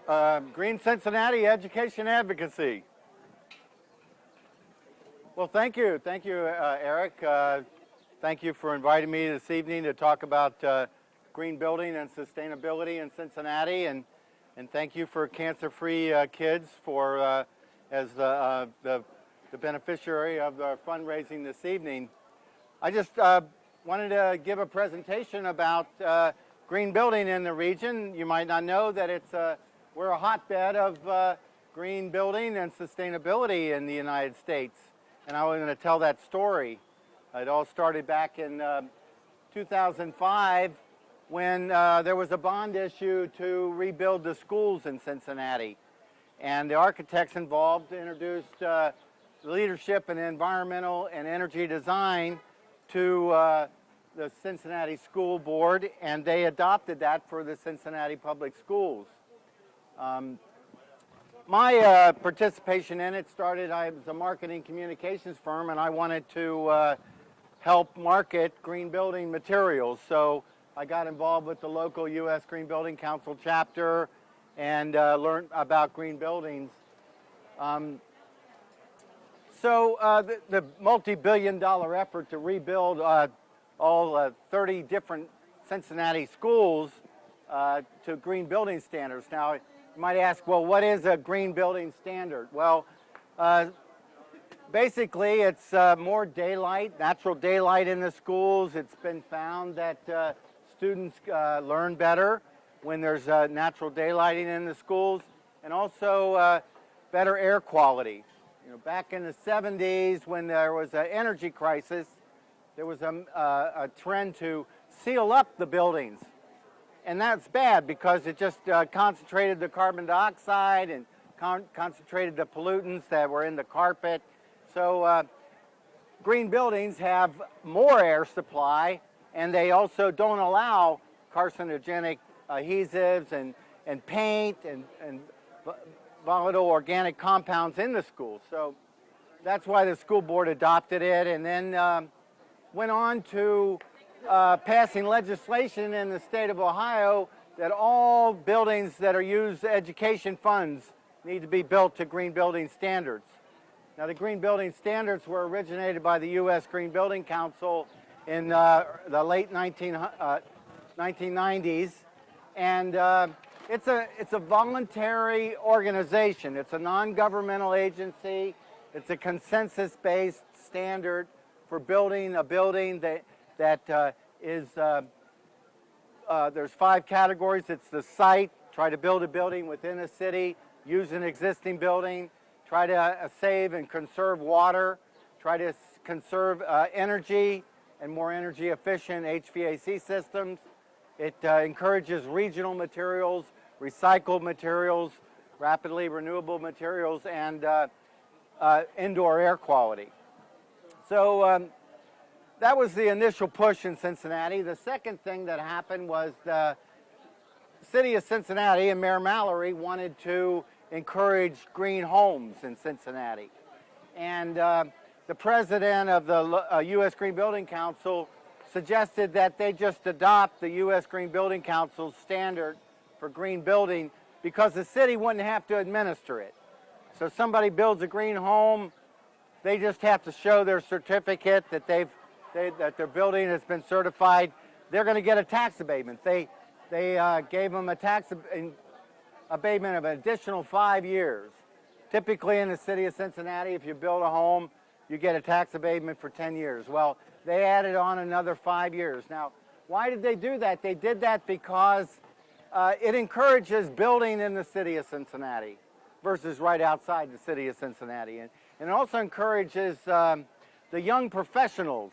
Green Cincinnati Education Advocacy. Well, thank you, Eric. Thank you for inviting me this evening to talk about green building and sustainability in Cincinnati, and thank you for Cancer-Free Kids for as the beneficiary of the fundraising this evening. I just wanted to give a presentation about green building in the region. You might not know that we're a hotbed of green building and sustainability in the United States, and I was going to tell that story. It all started back in 2005 when there was a bond issue to rebuild the schools in Cincinnati, and the architects involved introduced leadership in environmental and energy design to the Cincinnati School Board, and they adopted that for the Cincinnati Public Schools. My participation in it started, I was a marketing communications firm, and I wanted to help market green building materials. So I got involved with the local U.S. Green Building Council chapter and learned about green buildings. The multi-billion-dollar effort to rebuild all 30 different Cincinnati schools to green building standards. Now, you might ask, well, what is a green building standard? Well, basically, it's more daylight, natural daylight in the schools. It's been found that students learn better when there's natural daylighting in the schools, and also better air quality. You know, back in the 70s, when there was an energy crisis, there was a trend to seal up the buildings. And that's bad because it just concentrated the carbon dioxide and concentrated the pollutants that were in the carpet. So green buildings have more air supply, and they also don't allow carcinogenic adhesives and paint and volatile organic compounds in the schools. So that's why the school board adopted it, and then went on to passing legislation in the state of Ohio that all buildings that are used education funds need to be built to green building standards. Now, the green building standards were originated by the U.S. Green Building Council in the late 1990s, and it's a voluntary organization. It's a non-governmental agency. It's a consensus-based standard for building a building that is, there's 5 categories. It's the site, try to build a building within a city, use an existing building, try to save and conserve water, try to conserve energy and more energy efficient HVAC systems. It encourages regional materials, recycled materials, rapidly renewable materials, and indoor air quality. So that was the initial push in Cincinnati. The second thing that happened was the city of Cincinnati and Mayor Mallory wanted to encourage green homes in Cincinnati. And the president of the U.S. Green Building Council suggested that they just adopt the U.S. Green Building Council's standard for green building because the city wouldn't have to administer it. So somebody builds a green home, they just have to show their certificate that that their building has been certified. They're going to get a tax abatement. They gave them a tax abatement of an additional 5 years. Typically in the city of Cincinnati, if you build a home, you get a tax abatement for 10 years. Well, they added on another 5 years. Now, why did they do that? They did that because it encourages building in the city of Cincinnati versus right outside the city of Cincinnati. And it also encourages the young professionals,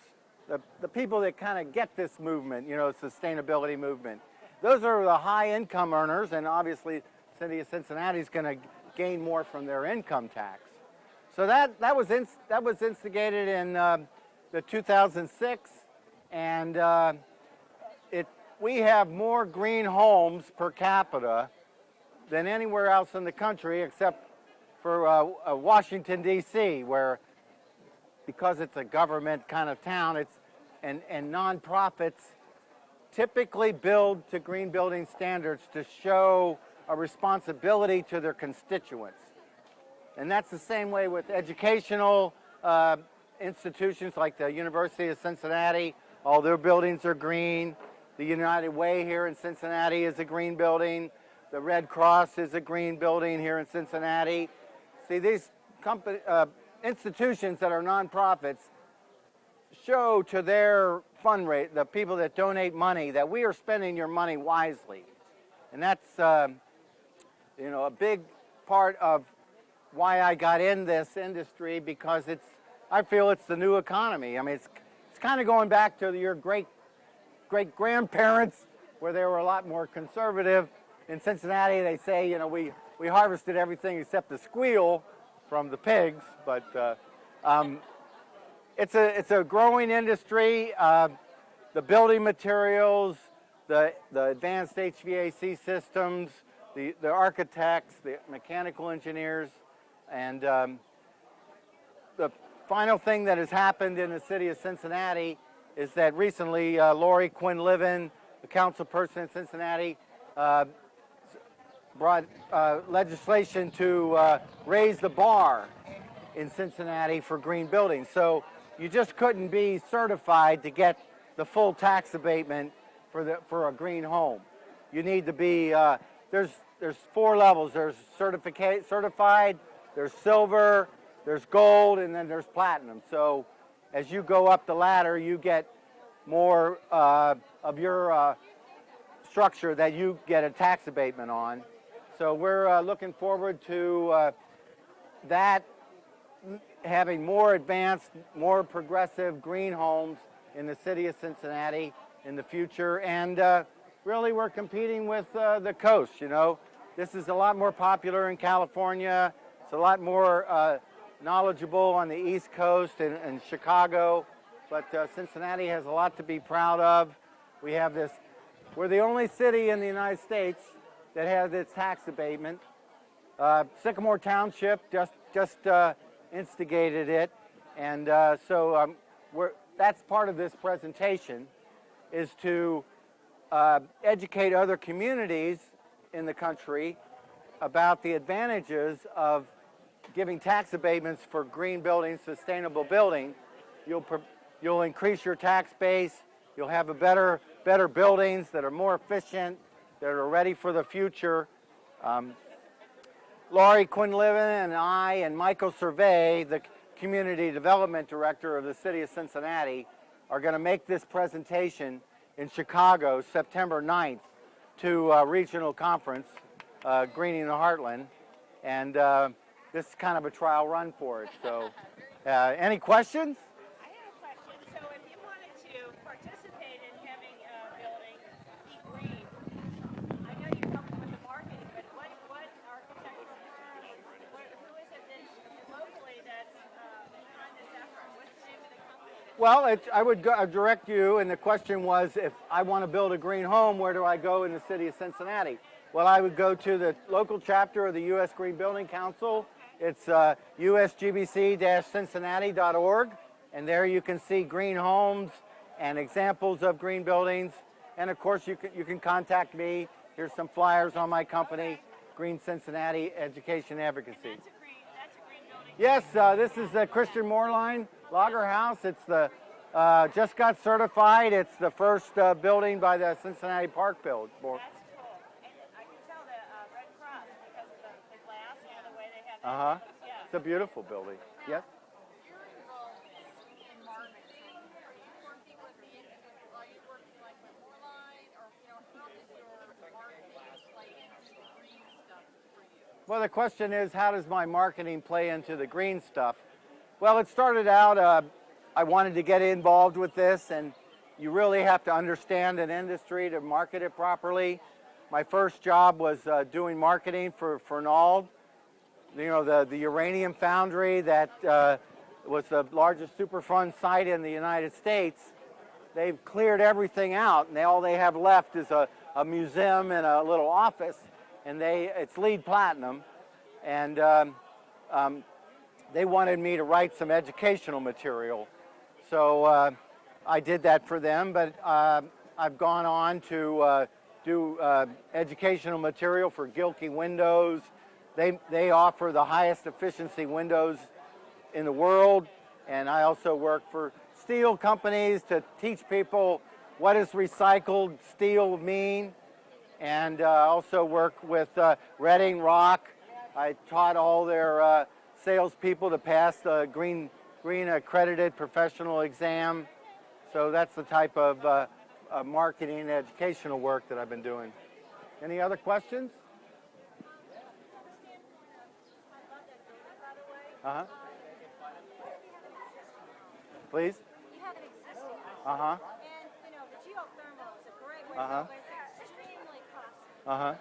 the people that kind of get this movement, you know, sustainability movement. Those are the high income earners, and obviously the city of Cincinnati is going to gain more from their income tax. So that was instigated in the 2006, and we have more green homes per capita than anywhere else in the country except for Washington, D.C., where, because it's a government kind of town, and nonprofits typically build to green building standards to show a responsibility to their constituents. And that's the same way with educational institutions like the University of Cincinnati. All their buildings are green. The United Way here in Cincinnati is a green building. The Red Cross is a green building here in Cincinnati. See, these institutions that are nonprofits show to their fundraise, the people that donate money, that we are spending your money wisely. And that's a big part of why I got in this industry, because I feel it's the new economy. I mean, it's kind of going back to your great-grandparents, where they were a lot more conservative. In Cincinnati, they say, we harvested everything except the squeal from the pigs, but it's a growing industry. The building materials, the advanced HVAC systems, the architects, the mechanical engineers, and the final thing that has happened in the city of Cincinnati is that recently Lori Quinn-Livin, the council person in Cincinnati, brought legislation to raise the bar in Cincinnati for green buildings. So you just couldn't be certified to get the full tax abatement for a green home. You need to be, there's 4 levels. There's certified, there's silver, there's gold, and then there's platinum. So as you go up the ladder, you get more of your structure that you get a tax abatement on. So we're looking forward to that, having more advanced, more progressive green homes in the city of Cincinnati in the future. And really, we're competing with the coast. This is a lot more popular in California. It's a lot more knowledgeable on the East Coast and Chicago, but Cincinnati has a lot to be proud of. We're the only city in the United States that has its tax abatement. Sycamore Township just instigated it, and so that's part of this presentation, is to educate other communities in the country about the advantages of giving tax abatements for green buildings, sustainable building. You'll increase your tax base. You'll have better buildings that are more efficient, that are ready for the future. Lori Quinn-Livin and I and Michael Survey, the Community Development Director of the City of Cincinnati, are going to make this presentation in Chicago, September 9th, to a regional conference, Greening the Heartland. And this is kind of a trial run for it. So, any questions? I have a question. So, if you wanted to participate in having a building be green, I know you help with the marketing, but what architectural firms, who is it that locally that's behind this effort? What's the name of the company? Well, I would direct you, and the question was, if I want to build a green home, where do I go in the city of Cincinnati? Well, I would go to the local chapter of the U.S. Green Building Council. It's usgbc-cincinnati.org, and there you can see green homes and examples of green buildings. And of course, you can contact me. Here's some flyers on my company, Green Cincinnati Education Advocacy. And that's a green building? Yes, this is the Christian Moorline Lager House. It's just got certified. It's the first building by the Cincinnati Park Board. That's cool. And I can tell the Red Cross because of the glass, the way they have that. Yeah. It's a beautiful building. Yes? You're involved in marketing. Are you working with Moorline, or how does your marketing play into the green stuff for you? Well, the question is, how does my marketing play into the green stuff? Well, it started out, I wanted to get involved with this, and you really have to understand an industry to market it properly. My first job was doing marketing for Fernald, the uranium foundry that was the largest Superfund site in the United States. They've cleared everything out, and all they have left is a museum and a little office, and it's LEED platinum, and they wanted me to write some educational material. So I did that for them, but I've gone on to do educational material for Gilkey Windows. They offer the highest efficiency windows in the world, and I also work for steel companies to teach people what does recycled steel mean, and also work with Reading Rock. I taught all their salespeople to pass the green accredited professional exam. So that's the type of marketing and educational work that I've been doing. Any other questions? Uh-huh. Please? You have an existing home. Uh-huh. And, you know, the geothermal is a great way Uh-huh. to go, but it's extremely costly. Uh-huh.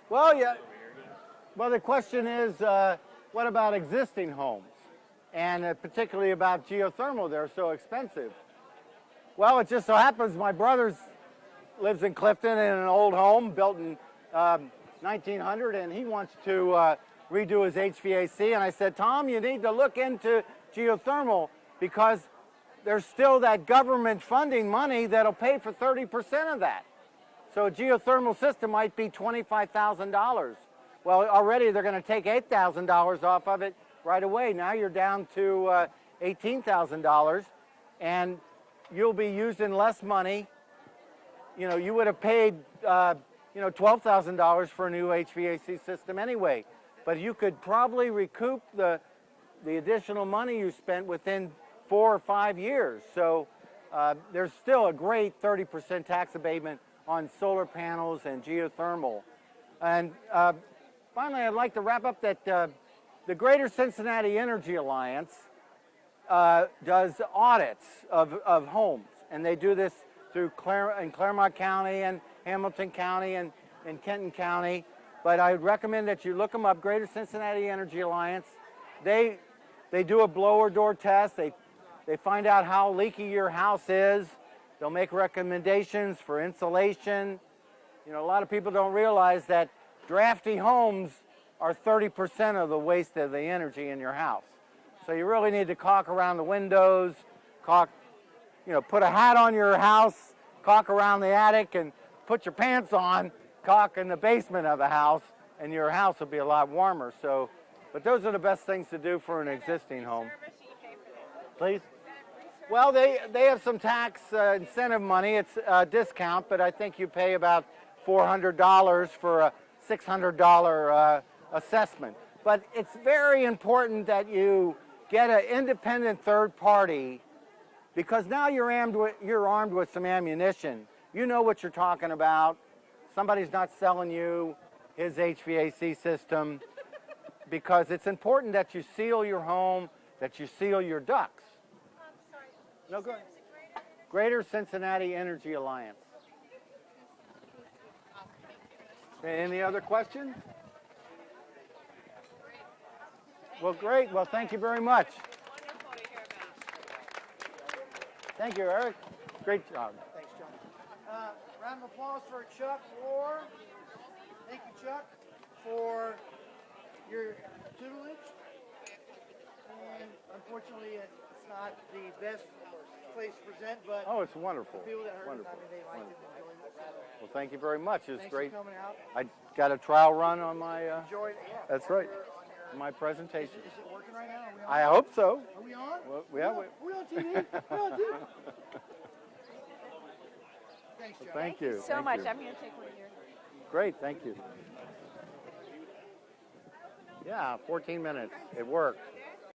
Well, yeah. Well, the question is, what about existing homes? And particularly about geothermal, they're so expensive. Well, it just so happens my brother lives in Clifton in an old home built in 1900, and he wants to redo his HVAC. And I said, Tom, you need to look into geothermal because there's still that government funding money that'll pay for 30% of that. So a geothermal system might be $25,000. Well, already they're going to take $8,000 off of it right away. Now you're down to $18,000, and you'll be using less money. You know, you would have paid, $12,000 for a new HVAC system anyway, but you could probably recoup the additional money you spent within 4 or 5 years. So there's still a great 30% tax abatement on solar panels and geothermal. And finally, I'd like to wrap up that the Greater Cincinnati Energy Alliance does audits of homes, and they do this through Claremont County and Hamilton County and Kenton County. But I would recommend that you look them up, Greater Cincinnati Energy Alliance. They do a blower door test. They find out how leaky your house is. They'll make recommendations for insulation. You know, a lot of people don't realize that drafty homes are 30% of the waste of the energy in your house. So you really need to caulk around the windows, put a hat on your house, caulk around the attic, and put your pants on, caulk in the basement of the house, and your house will be a lot warmer. So, but those are the best things to do for an existing home. Please? Well, they have some tax incentive money. It's a discount, but I think you pay about $400 for a $600 assessment. But it's very important that you get an independent third party, because now you're armed with some ammunition. You know what you're talking about. Somebody's not selling you his HVAC system, because it's important that you seal your home, that you seal your ducts. I'm sorry. No, go ahead. Greater Cincinnati Energy Alliance. Any other questions? Well, great. Well, thank you very much. Wonderful to hear about. Thank you, Eric. Great job. Thanks, John. Round of applause for Chuck Rohr. Thank you, Chuck, for your tutelage. And unfortunately, it's not the best place to present, but Oh, it's wonderful. people that heard Wonderful. it, I mean, they liked it and enjoyed it. Well, thank you very much. It was Thanks great. for coming out. I got a trial run on my Enjoyed it. Yeah. That's right. My presentation. Is it working right now? Are we on? I hope so. Are we on? Well, yeah, Are we on TV? We're on TV. Thanks, John. Thank you. So Thank much. you. I'm going to take one of yours. Great. Thank you. Yeah, 14 minutes. It worked.